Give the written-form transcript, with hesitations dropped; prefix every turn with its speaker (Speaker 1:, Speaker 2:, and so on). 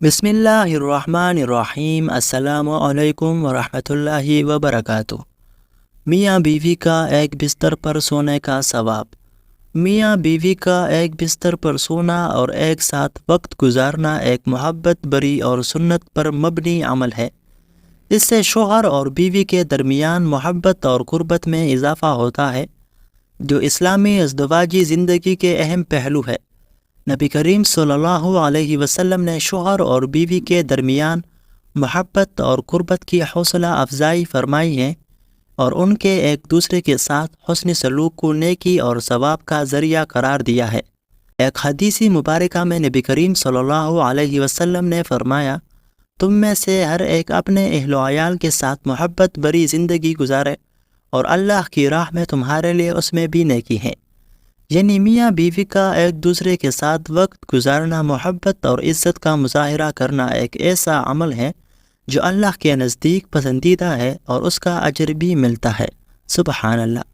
Speaker 1: بسم اللہ الرحمن الرحیم۔ السلام علیکم ورحمۃ اللہ وبرکاتہ۔ میاں بیوی کا ایک بستر پر سونے کا ثواب۔ میاں بیوی کا ایک بستر پر سونا اور ایک ساتھ وقت گزارنا ایک محبت بری اور سنت پر مبنی عمل ہے۔ اس سے شوہر اور بیوی کے درمیان محبت اور قربت میں اضافہ ہوتا ہے، جو اسلامی ازدواجی زندگی کے اہم پہلو ہے۔ نبی کریم صلی اللہ علیہ وسلم نے شوہر اور بیوی کے درمیان محبت اور قربت کی حوصلہ افزائی فرمائی ہے اور ان کے ایک دوسرے کے ساتھ حسن سلوک کو نیکی اور ثواب کا ذریعہ قرار دیا ہے۔ ایک حدیث مبارکہ میں نبی کریم صلی اللہ علیہ وسلم نے فرمایا، تم میں سے ہر ایک اپنے اہل و عیال کے ساتھ محبت بری زندگی گزارے اور اللہ کی راہ میں تمہارے لیے اس میں بھی نیکی ہے۔ یعنی میاں بیوی کا ایک دوسرے کے ساتھ وقت گزارنا محبت اور عزت کا مظاہرہ کرنا ایک ایسا عمل ہے جو اللہ کے نزدیک پسندیدہ ہے اور اس کا اجر بھی ملتا ہے۔ سبحان اللہ۔